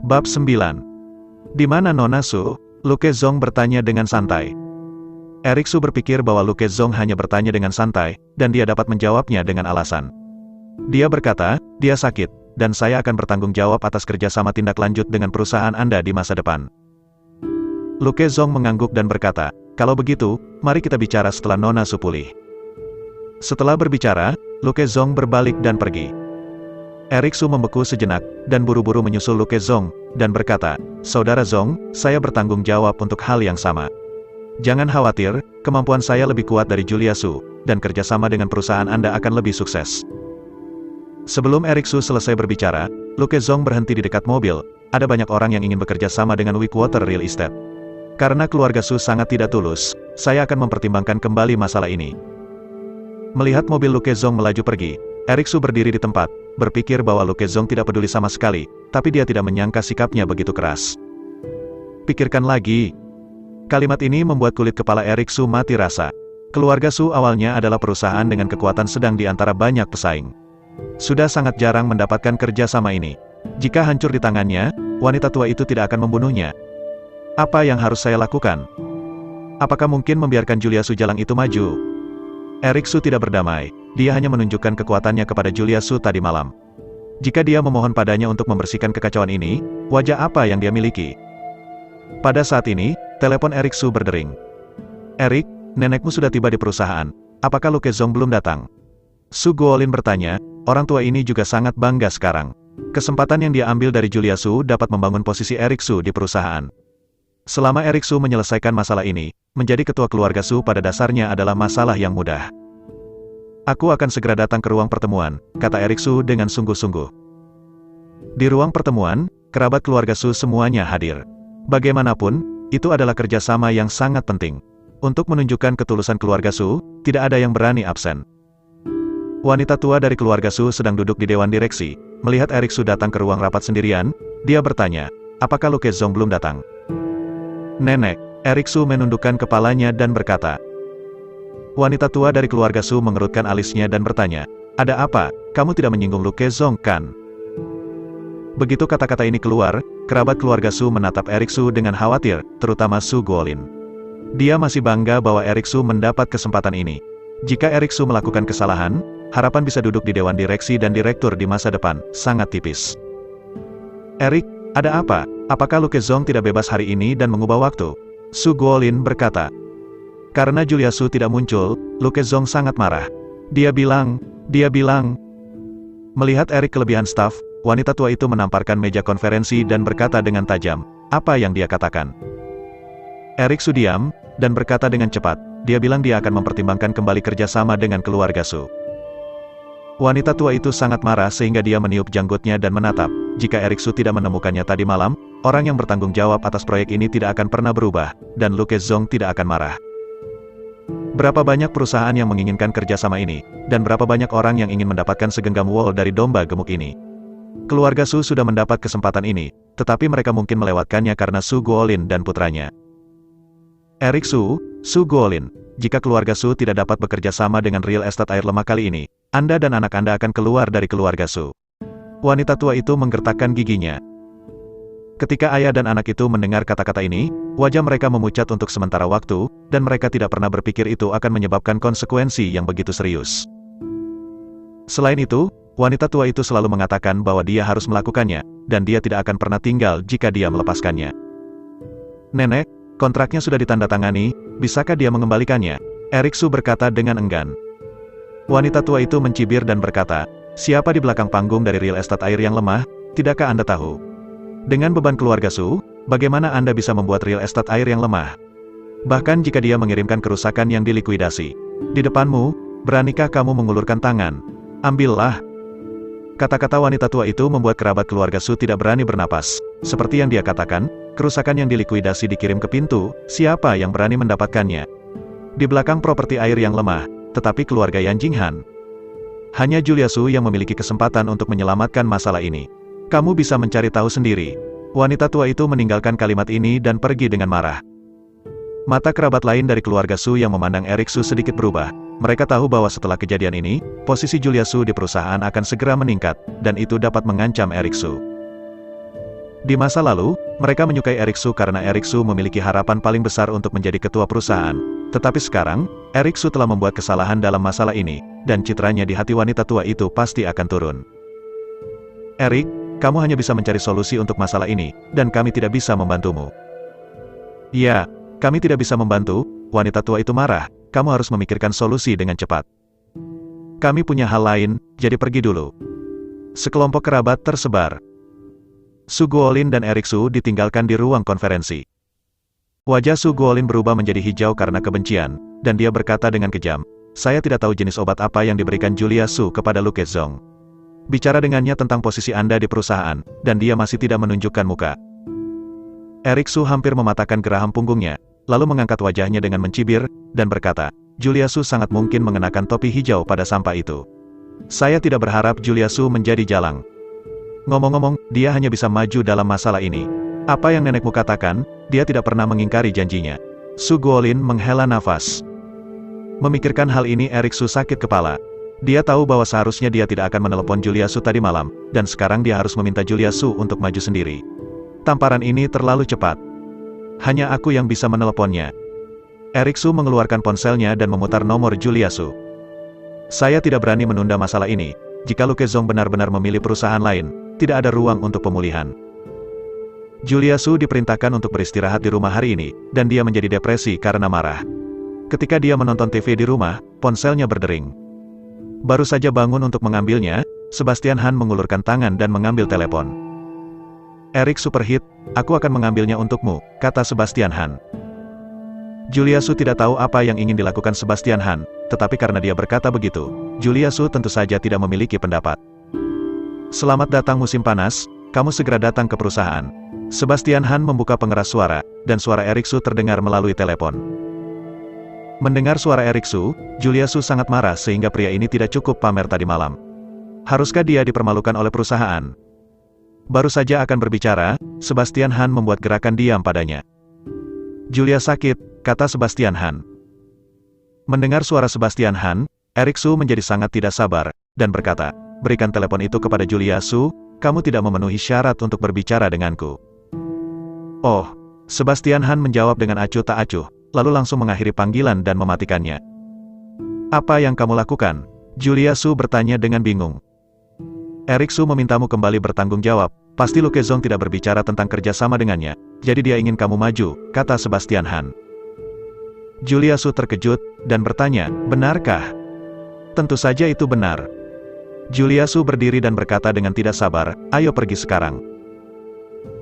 Bab 9. Di mana Nona Su? Lu Kezong bertanya dengan santai. Eric Su berpikir bahwa Lu Kezong hanya bertanya dengan santai, dan dia dapat menjawabnya dengan alasan. Dia berkata, dia sakit, dan saya akan bertanggung jawab atas kerjasama tindak lanjut dengan perusahaan Anda di masa depan. Lu Kezong mengangguk dan berkata, kalau begitu, mari kita bicara setelah Nona Su pulih. Setelah berbicara, Lu Kezong berbalik dan pergi. Eric Su membeku sejenak, dan buru-buru menyusul Lu Kezong, dan berkata, Saudara Zong, saya bertanggung jawab untuk hal yang sama. Jangan khawatir, kemampuan saya lebih kuat dari Julia Su, dan kerjasama dengan perusahaan Anda akan lebih sukses. Sebelum Eric Su selesai berbicara, Lu Kezong berhenti di dekat mobil. Ada banyak orang yang ingin bekerja sama dengan Weakwater Real Estate. Karena keluarga Su sangat tidak tulus, saya akan mempertimbangkan kembali masalah ini. Melihat mobil Lu Kezong melaju pergi, Eric Su berdiri di tempat, berpikir bahwa Lu Kezong tidak peduli sama sekali, tapi dia tidak menyangka sikapnya begitu keras. Pikirkan lagi. Kalimat ini membuat kulit kepala Eric Su mati rasa. Keluarga Su awalnya adalah perusahaan dengan kekuatan sedang di antara banyak pesaing. Sudah sangat jarang mendapatkan kerja sama ini. Jika hancur di tangannya, wanita tua itu tidak akan membunuhnya. Apa yang harus saya lakukan? Apakah mungkin membiarkan Julia Su Jalang itu maju? Eric Su tidak berdamai. Dia hanya menunjukkan kekuatannya kepada Julia Su tadi malam. Jika dia memohon padanya untuk membersihkan kekacauan ini, wajah apa yang dia miliki? Pada saat ini, telepon Eric Su berdering. Eric, nenekmu sudah tiba di perusahaan. Apakah Lu Kezong belum datang? Su Guolin bertanya, orang tua ini juga sangat bangga sekarang. Kesempatan yang dia ambil dari Julia Su dapat membangun posisi Eric Su di perusahaan. Selama Eric Su menyelesaikan masalah ini, menjadi ketua keluarga Su pada dasarnya adalah masalah yang mudah. Aku akan segera datang ke ruang pertemuan, kata Eric Su dengan sungguh-sungguh. Di ruang pertemuan, kerabat keluarga Su semuanya hadir. Bagaimanapun, itu adalah kerjasama yang sangat penting. Untuk menunjukkan ketulusan keluarga Su, tidak ada yang berani absen. Wanita tua dari keluarga Su sedang duduk di dewan direksi. Melihat Eric Su datang ke ruang rapat sendirian, dia bertanya, apakah Lu Kezong belum datang? Nenek, Eric Su menundukkan kepalanya dan berkata. Wanita tua dari keluarga Su mengerutkan alisnya dan bertanya, ada apa, kamu tidak menyinggung Lu Kezong kan? Begitu kata-kata ini keluar, kerabat keluarga Su menatap Eric Su dengan khawatir, terutama Su Guolin. Dia masih bangga bahwa Eric Su mendapat kesempatan ini. Jika Eric Su melakukan kesalahan, harapan bisa duduk di dewan direksi dan direktur di masa depan, sangat tipis. Eric, ada apa? Apakah Lu Kezong tidak bebas hari ini dan mengubah waktu? Su Guolin berkata. Karena Julia Su tidak muncul, Lu Kezong sangat marah. Dia bilang. Melihat Eric kelebihan staf, wanita tua itu menamparkan meja konferensi dan berkata dengan tajam, apa yang dia katakan? Eric Su diam, dan berkata dengan cepat, dia bilang dia akan mempertimbangkan kembali kerjasama dengan keluarga Su. Wanita tua itu sangat marah sehingga dia meniup janggutnya dan menatap, jika Eric Su tidak menemukannya tadi malam, orang yang bertanggung jawab atas proyek ini tidak akan pernah berubah, dan Lu Kezong tidak akan marah. Berapa banyak perusahaan yang menginginkan kerjasama ini, dan berapa banyak orang yang ingin mendapatkan segenggam wol dari domba gemuk ini. Keluarga Su sudah mendapat kesempatan ini, tetapi mereka mungkin melewatkannya karena Su Guolin dan putranya. Eric Su, Su Guolin, jika keluarga Su tidak dapat bekerja sama dengan real estate air lemah kali ini, Anda dan anak Anda akan keluar dari keluarga Su. Wanita tua itu menggertakkan giginya. Ketika ayah dan anak itu mendengar kata-kata ini, wajah mereka memucat untuk sementara waktu, dan mereka tidak pernah berpikir itu akan menyebabkan konsekuensi yang begitu serius. Selain itu, wanita tua itu selalu mengatakan bahwa dia harus melakukannya, dan dia tidak akan pernah tinggal jika dia melepaskannya. Nenek, kontraknya sudah ditandatangani, bisakah dia mengembalikannya? Eric Su berkata dengan enggan. Wanita tua itu mencibir dan berkata, siapa di belakang panggung dari real estate air yang lemah, tidakkah Anda tahu? Dengan beban keluarga Su, bagaimana Anda bisa membuat real estate air yang lemah? Bahkan jika dia mengirimkan kerusakan yang dilikuidasi. Di depanmu, beranikah kamu mengulurkan tangan? Ambillah. Kata-kata wanita tua itu membuat kerabat keluarga Su tidak berani bernapas. Seperti yang dia katakan, kerusakan yang dilikuidasi dikirim ke pintu, siapa yang berani mendapatkannya? Di belakang properti air yang lemah, tetapi keluarga Yan Jinghan. Hanya Julia Su yang memiliki kesempatan untuk menyelamatkan masalah ini. Kamu bisa mencari tahu sendiri. Wanita tua itu meninggalkan kalimat ini dan pergi dengan marah. Mata kerabat lain dari keluarga Su yang memandang Eric Su sedikit berubah. Mereka tahu bahwa setelah kejadian ini, posisi Julia Su di perusahaan akan segera meningkat, dan itu dapat mengancam Eric Su. Di masa lalu, mereka menyukai Eric Su karena Eric Su memiliki harapan paling besar untuk menjadi ketua perusahaan. Tetapi sekarang, Eric Su telah membuat kesalahan dalam masalah ini, dan citranya di hati wanita tua itu pasti akan turun. Eric, kamu hanya bisa mencari solusi untuk masalah ini, dan kami tidak bisa membantumu. Ya, kami tidak bisa membantu, wanita tua itu marah, kamu harus memikirkan solusi dengan cepat. Kami punya hal lain, jadi pergi dulu. Sekelompok kerabat tersebar. Su Guolin dan Eric Su ditinggalkan di ruang konferensi. Wajah Su Guolin berubah menjadi hijau karena kebencian, dan dia berkata dengan kejam, saya tidak tahu jenis obat apa yang diberikan Julia Su kepada Luke Zong. Bicara dengannya tentang posisi Anda di perusahaan, dan dia masih tidak menunjukkan muka. Eric Su hampir mematahkan geraham punggungnya, lalu mengangkat wajahnya dengan mencibir, dan berkata, Julia Su sangat mungkin mengenakan topi hijau pada sampah itu. Saya tidak berharap Julia Su menjadi jalang. Ngomong-ngomong, dia hanya bisa maju dalam masalah ini. Apa yang nenekmu katakan, dia tidak pernah mengingkari janjinya. Su Guolin menghela nafas. Memikirkan hal ini Eric Su sakit kepala. Dia tahu bahwa seharusnya dia tidak akan menelepon Julia Su tadi malam, dan sekarang dia harus meminta Julia Su untuk maju sendiri. Tamparan ini terlalu cepat. Hanya aku yang bisa meneleponnya. Eric Su mengeluarkan ponselnya dan memutar nomor Julia Su. Saya tidak berani menunda masalah ini. Jika Luke Zong benar-benar memilih perusahaan lain, tidak ada ruang untuk pemulihan. Julia Su diperintahkan untuk beristirahat di rumah hari ini, dan dia menjadi depresi karena marah. Ketika dia menonton TV di rumah, ponselnya berdering. Baru saja bangun untuk mengambilnya, Sebastian Han mengulurkan tangan dan mengambil telepon. Eric Superhit, aku akan mengambilnya untukmu, kata Sebastian Han. Julia Su tidak tahu apa yang ingin dilakukan Sebastian Han, tetapi karena dia berkata begitu, Julia Su tentu saja tidak memiliki pendapat. Selamat datang musim panas, kamu segera datang ke perusahaan. Sebastian Han membuka pengeras suara, dan suara Eric Su terdengar melalui telepon. Mendengar suara Eric Su, Julia Su sangat marah sehingga pria ini tidak cukup pamer tadi malam. Haruskah dia dipermalukan oleh perusahaan? Baru saja akan berbicara, Sebastian Han membuat gerakan diam padanya. Julia sakit, kata Sebastian Han. Mendengar suara Sebastian Han, Eric Su menjadi sangat tidak sabar, dan berkata, berikan telepon itu kepada Julia Su, kamu tidak memenuhi syarat untuk berbicara denganku. Oh, Sebastian Han menjawab dengan acuh tak acuh, lalu langsung mengakhiri panggilan dan mematikannya. Apa yang kamu lakukan? Julia Su bertanya dengan bingung. Eric Su memintamu kembali bertanggung jawab, pasti Luke Zong tidak berbicara tentang kerjasama dengannya, jadi dia ingin kamu maju, kata Sebastian Han. Julia Su terkejut, dan bertanya, benarkah? Tentu saja itu benar. Julia Su berdiri dan berkata dengan tidak sabar, ayo pergi sekarang.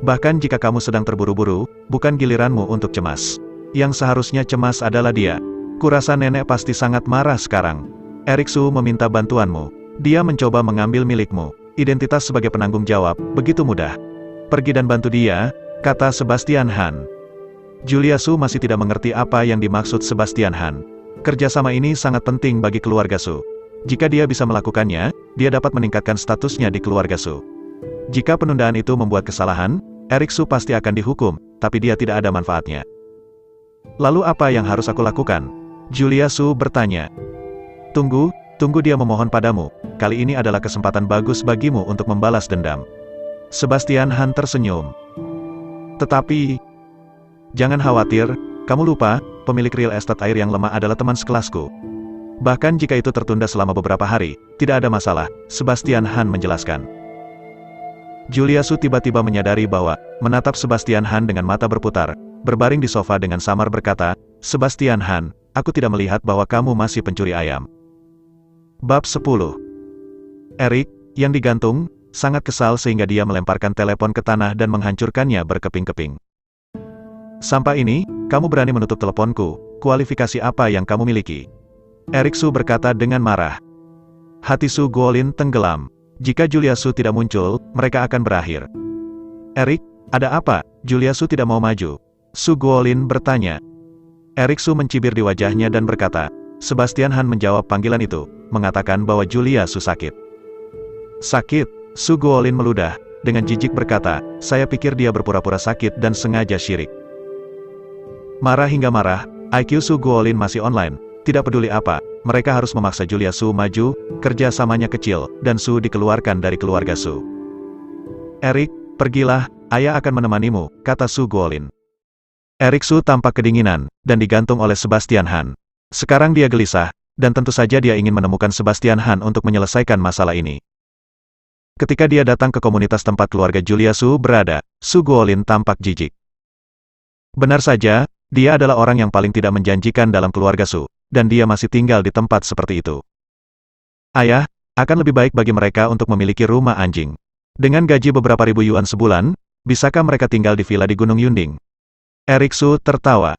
Bahkan jika kamu sedang terburu-buru, bukan giliranmu untuk cemas. Yang seharusnya cemas adalah dia. Kurasa nenek pasti sangat marah sekarang. Eric Su meminta bantuanmu. Dia mencoba mengambil milikmu. Identitas sebagai penanggung jawab, begitu mudah. Pergi dan bantu dia, kata Sebastian Han. Julia Su masih tidak mengerti apa yang dimaksud Sebastian Han. Kerjasama ini sangat penting bagi keluarga Su. Jika dia bisa melakukannya, dia dapat meningkatkan statusnya di keluarga Su. Jika penundaan itu membuat kesalahan, Eric Su pasti akan dihukum, tapi dia tidak ada manfaatnya. Lalu apa yang harus aku lakukan? Julia Su bertanya. Tunggu dia memohon padamu, kali ini adalah kesempatan bagus bagimu untuk membalas dendam. Sebastian Han tersenyum. Tetapi, jangan khawatir, kamu lupa, pemilik real estate air yang lemah adalah teman sekelasku. Bahkan jika itu tertunda selama beberapa hari, tidak ada masalah, Sebastian Han menjelaskan. Julia Su tiba-tiba menyadari bahwa, menatap Sebastian Han dengan mata berputar, berbaring di sofa dengan samar berkata, Sebastian Han, aku tidak melihat bahwa kamu masih pencuri ayam. Bab 10. Eric, yang digantung, sangat kesal sehingga dia melemparkan telepon ke tanah dan menghancurkannya berkeping-keping. Sampai ini, kamu berani menutup teleponku, kualifikasi apa yang kamu miliki? Eric Su berkata dengan marah. Hati Su Guolin tenggelam. Jika Julia Su tidak muncul, mereka akan berakhir. Eric, ada apa? Julia Su tidak mau maju. Su Guolin bertanya. Eric Su mencibir di wajahnya dan berkata, Sebastian Han menjawab panggilan itu, mengatakan bahwa Julia Su sakit. Sakit? Su Guolin meludah, dengan jijik berkata, saya pikir dia berpura-pura sakit dan sengaja syirik. Marah hingga marah, IQ Su Guolin masih online, tidak peduli apa, mereka harus memaksa Julia Su maju, kerjasamanya kecil, dan Su dikeluarkan dari keluarga Su. Eric, pergilah, ayah akan menemanimu, kata Su Guolin. Erik Su tampak kedinginan, dan digantung oleh Sebastian Han. Sekarang dia gelisah, dan tentu saja dia ingin menemukan Sebastian Han untuk menyelesaikan masalah ini. Ketika dia datang ke komunitas tempat keluarga Julia Su berada, Su Guolin tampak jijik. Benar saja, dia adalah orang yang paling tidak menjanjikan dalam keluarga Su, dan dia masih tinggal di tempat seperti itu. Ayah, akan lebih baik bagi mereka untuk memiliki rumah anjing. Dengan gaji beberapa ribu yuan sebulan, bisakah mereka tinggal di villa di Gunung Yunding? Erik Su tertawa.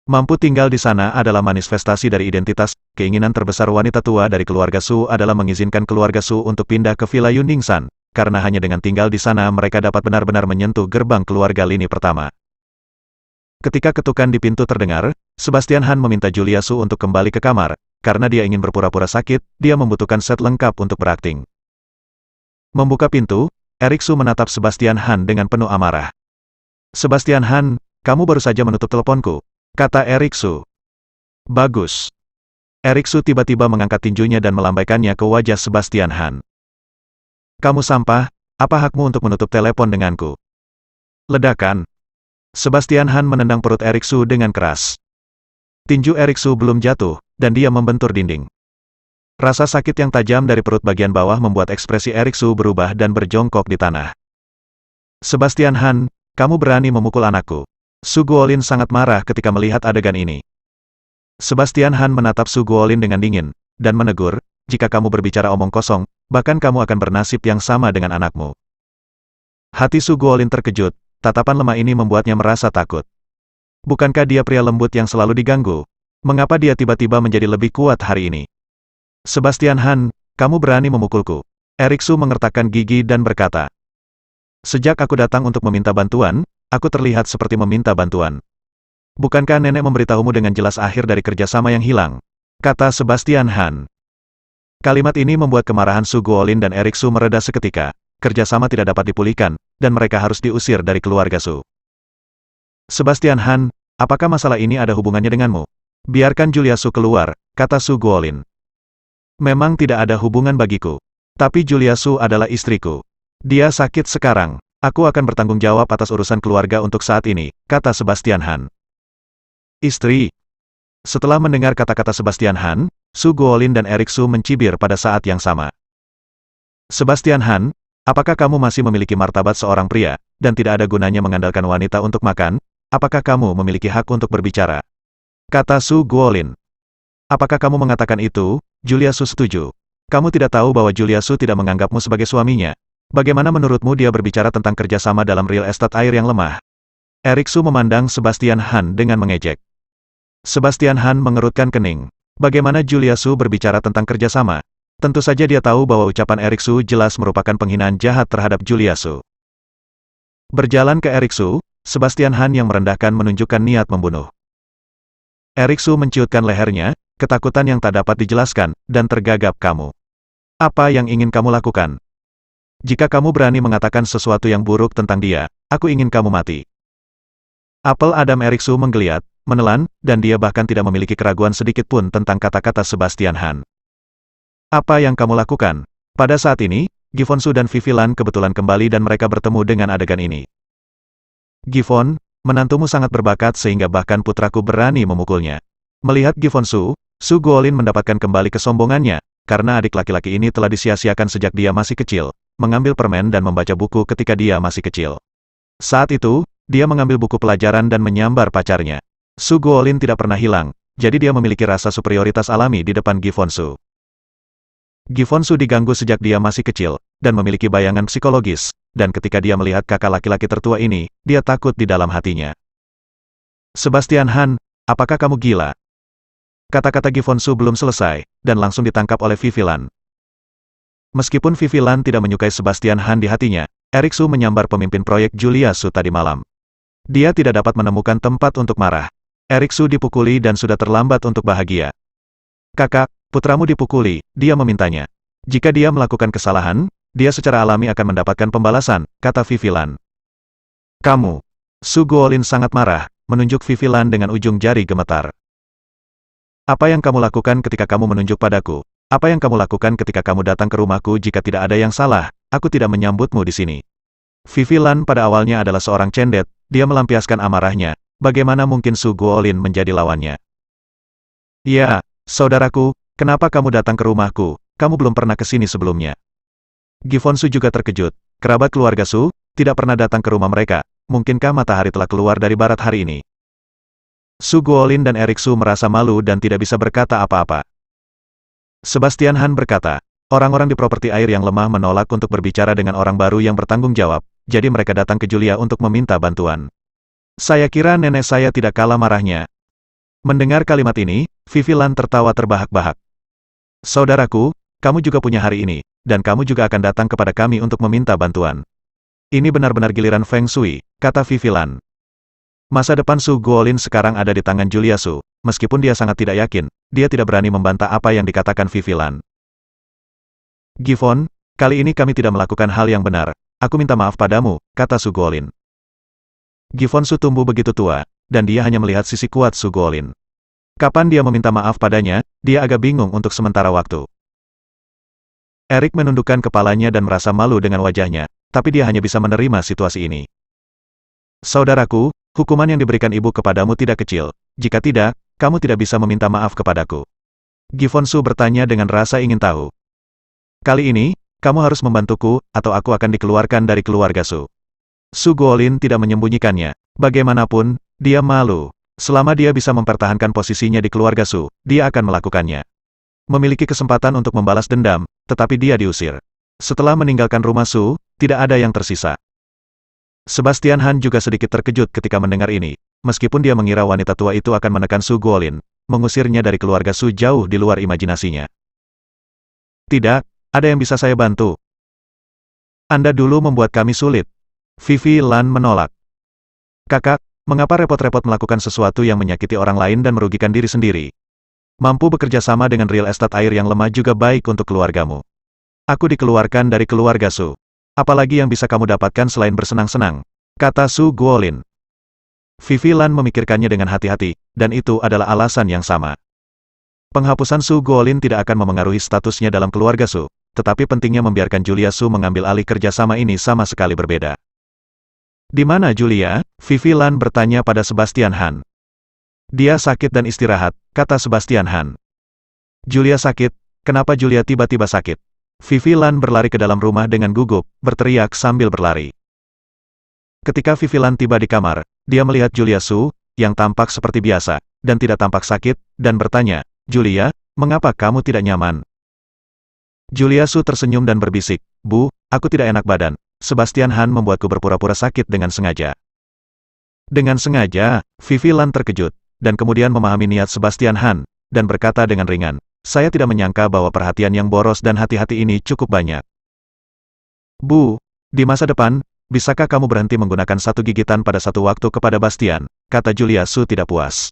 Mampu tinggal di sana adalah manifestasi dari identitas. Keinginan terbesar wanita tua dari keluarga Su adalah mengizinkan keluarga Su untuk pindah ke villa Yundingsan, karena hanya dengan tinggal di sana mereka dapat benar-benar menyentuh gerbang keluarga lini pertama. Ketika ketukan di pintu terdengar, Sebastian Han meminta Julia Su untuk kembali ke kamar, karena dia ingin berpura-pura sakit, dia membutuhkan set lengkap untuk berakting. Membuka pintu, Erik Su menatap Sebastian Han dengan penuh amarah. Sebastian Han, kamu baru saja menutup teleponku, kata Erik Su. Bagus. Erik Su tiba-tiba mengangkat tinjunya dan melambaikannya ke wajah Sebastian Han. Kamu sampah, apa hakmu untuk menutup telepon denganku? Ledakan. Sebastian Han menendang perut Erik Su dengan keras. Tinju Erik Su belum jatuh, dan dia membentur dinding. Rasa sakit yang tajam dari perut bagian bawah membuat ekspresi Erik Su berubah dan berjongkok di tanah. Sebastian Han, kamu berani memukul anakku. Su Guolin sangat marah ketika melihat adegan ini. Sebastian Han menatap Su Guolin dengan dingin, dan menegur, jika kamu berbicara omong kosong, bahkan kamu akan bernasib yang sama dengan anakmu. Hati Su Guolin terkejut. Tatapan lemah ini membuatnya merasa takut. Bukankah dia pria lembut yang selalu diganggu? Mengapa dia tiba-tiba menjadi lebih kuat hari ini? Sebastian Han, kamu berani memukulku. Erik Su mengertakkan gigi dan berkata. Sejak aku datang untuk meminta bantuan, aku terlihat seperti meminta bantuan. Bukankah nenek memberitahumu dengan jelas akhir dari kerjasama yang hilang? Kata Sebastian Han. Kalimat ini membuat kemarahan Su Guolin dan Erik Su mereda seketika. Kerjasama tidak dapat dipulihkan, dan mereka harus diusir dari keluarga Su. Sebastian Han, apakah masalah ini ada hubungannya denganmu? Biarkan Julia Su keluar, kata Su Guolin. Memang tidak ada hubungan bagiku. Tapi Julia Su adalah istriku. Dia sakit sekarang. Aku akan bertanggung jawab atas urusan keluarga untuk saat ini, kata Sebastian Han. Istri. Setelah mendengar kata-kata Sebastian Han, Su Guolin dan Erik Su mencibir pada saat yang sama. Sebastian Han, apakah kamu masih memiliki martabat seorang pria, dan tidak ada gunanya mengandalkan wanita untuk makan? Apakah kamu memiliki hak untuk berbicara? Kata Su Guolin. Apakah kamu mengatakan itu? Julia Su setuju. Kamu tidak tahu bahwa Julia Su tidak menganggapmu sebagai suaminya. Bagaimana menurutmu dia berbicara tentang kerjasama dalam real estate air yang lemah? Erik Su memandang Sebastian Han dengan mengejek. Sebastian Han mengerutkan kening. Bagaimana Julia Su berbicara tentang kerjasama? Tentu saja dia tahu bahwa ucapan Erik Su jelas merupakan penghinaan jahat terhadap Julia Su. Berjalan ke Erik Su, Sebastian Han yang merendahkan menunjukkan niat membunuh. Erik Su menciutkan lehernya, ketakutan yang tak dapat dijelaskan, dan tergagap kamu. Apa yang ingin kamu lakukan? Jika kamu berani mengatakan sesuatu yang buruk tentang dia, aku ingin kamu mati. Apel Adam Erik Su menggeliat, menelan, dan dia bahkan tidak memiliki keraguan sedikit pun tentang kata-kata Sebastian Han. Apa yang kamu lakukan? Pada saat ini, Gifon Su dan Vivi Lan kebetulan kembali dan mereka bertemu dengan adegan ini. Gifon, menantumu sangat berbakat sehingga bahkan putraku berani memukulnya. Melihat Gifon Su, Su Guolin mendapatkan kembali kesombongannya, karena adik laki-laki ini telah disia-siakan sejak dia masih kecil, mengambil permen dan membaca buku ketika dia masih kecil. Saat itu, dia mengambil buku pelajaran dan menyambar pacarnya. Su Guolin tidak pernah hilang, jadi dia memiliki rasa superioritas alami di depan Gifon Su. Gifon Su diganggu sejak dia masih kecil, dan memiliki bayangan psikologis, dan ketika dia melihat kakak laki-laki tertua ini, dia takut di dalam hatinya. Sebastian Han, apakah kamu gila? Kata-kata Gifon Su belum selesai, dan langsung ditangkap oleh Vivi Lan. Meskipun Vivi Lan tidak menyukai Sebastian Han di hatinya, Erik Su menyambar pemimpin proyek Julia Su tadi malam. Dia tidak dapat menemukan tempat untuk marah. Erik Su dipukuli dan sudah terlambat untuk bahagia. Kakak, putramu dipukuli, dia memintanya. Jika dia melakukan kesalahan, dia secara alami akan mendapatkan pembalasan, kata Vivi Lan. Kamu. Su Guolin sangat marah, menunjuk Vivi Lan dengan ujung jari gemetar. Apa yang kamu lakukan ketika kamu menunjuk padaku? Apa yang kamu lakukan ketika kamu datang ke rumahku jika tidak ada yang salah? Aku tidak menyambutmu di sini. Vivi Lan pada awalnya adalah seorang cendet, dia melampiaskan amarahnya. Bagaimana mungkin Su Guolin menjadi lawannya? Ya, saudaraku, kenapa kamu datang ke rumahku? Kamu belum pernah ke sini sebelumnya. Gifon Su juga terkejut. Kerabat keluarga Su, tidak pernah datang ke rumah mereka. Mungkinkah matahari telah keluar dari barat hari ini? Su Guolin dan Eric Su merasa malu dan tidak bisa berkata apa-apa. Sebastian Han berkata, orang-orang di properti air yang lemah menolak untuk berbicara dengan orang baru yang bertanggung jawab, jadi mereka datang ke Julia untuk meminta bantuan. Saya kira nenek saya tidak kalah marahnya. Mendengar kalimat ini, Vivi Lan tertawa terbahak-bahak. Saudaraku, kamu juga punya hari ini, dan kamu juga akan datang kepada kami untuk meminta bantuan. Ini benar-benar giliran Feng Shui, kata Vivi Lan. Masa depan Su Guolin sekarang ada di tangan Julia Su, meskipun dia sangat tidak yakin, dia tidak berani membantah apa yang dikatakan Vivi Lan. Gifon, kali ini kami tidak melakukan hal yang benar, aku minta maaf padamu, kata Su Guolin. Gifon Su tumbuh begitu tua, dan dia hanya melihat sisi kuat Su Guolin. Kapan dia meminta maaf padanya, dia agak bingung untuk sementara waktu. Eric menundukkan kepalanya dan merasa malu dengan wajahnya, tapi dia hanya bisa menerima situasi ini. Saudaraku, hukuman yang diberikan ibu kepadamu tidak kecil, jika tidak, kamu tidak bisa meminta maaf kepadaku. Gifon Su bertanya dengan rasa ingin tahu. Kali ini, kamu harus membantuku, atau aku akan dikeluarkan dari keluarga Su. Su Guolin tidak menyembunyikannya. Bagaimanapun, dia malu. Selama dia bisa mempertahankan posisinya di keluarga Su, dia akan melakukannya. Memiliki kesempatan untuk membalas dendam, tetapi dia diusir. Setelah meninggalkan rumah Su, tidak ada yang tersisa. Sebastian Han juga sedikit terkejut ketika mendengar ini. Meskipun dia mengira wanita tua itu akan menekan Su Guolin, mengusirnya dari keluarga Su jauh di luar imajinasinya. Tidak, ada yang bisa saya bantu. Anda dulu membuat kami sulit. Vivi Lan menolak. Kakak, mengapa repot-repot melakukan sesuatu yang menyakiti orang lain dan merugikan diri sendiri? Mampu bekerja sama dengan real estate air yang lemah juga baik untuk keluargamu. Aku dikeluarkan dari keluarga Su. Apalagi yang bisa kamu dapatkan selain bersenang-senang? Kata Su Guolin. Vivi Lan memikirkannya dengan hati-hati, dan itu adalah alasan yang sama. Penghapusan Su Guolin tidak akan memengaruhi statusnya dalam keluarga Su, tetapi pentingnya membiarkan Julia Su mengambil alih kerjasama ini sama sekali berbeda. Di mana Julia? Vivi Lan bertanya pada Sebastian Han. Dia sakit dan istirahat, kata Sebastian Han. Julia sakit? Kenapa Julia tiba-tiba sakit? Vivi Lan berlari ke dalam rumah dengan gugup, berteriak sambil berlari. Ketika Vivi Lan tiba di kamar, dia melihat Julia Su, yang tampak seperti biasa, dan tidak tampak sakit, dan bertanya, Julia, mengapa kamu tidak nyaman? Julia Su tersenyum dan berbisik, Bu, aku tidak enak badan. Sebastian Han membuatku berpura-pura sakit dengan sengaja. Dengan sengaja, Vivi Lan terkejut, dan kemudian memahami niat Sebastian Han, dan berkata dengan ringan, saya tidak menyangka bahwa perhatian yang boros dan hati-hati ini cukup banyak. Bu, di masa depan, bisakah kamu berhenti menggunakan satu gigitan pada satu waktu kepada Bastian, kata Julia Su tidak puas.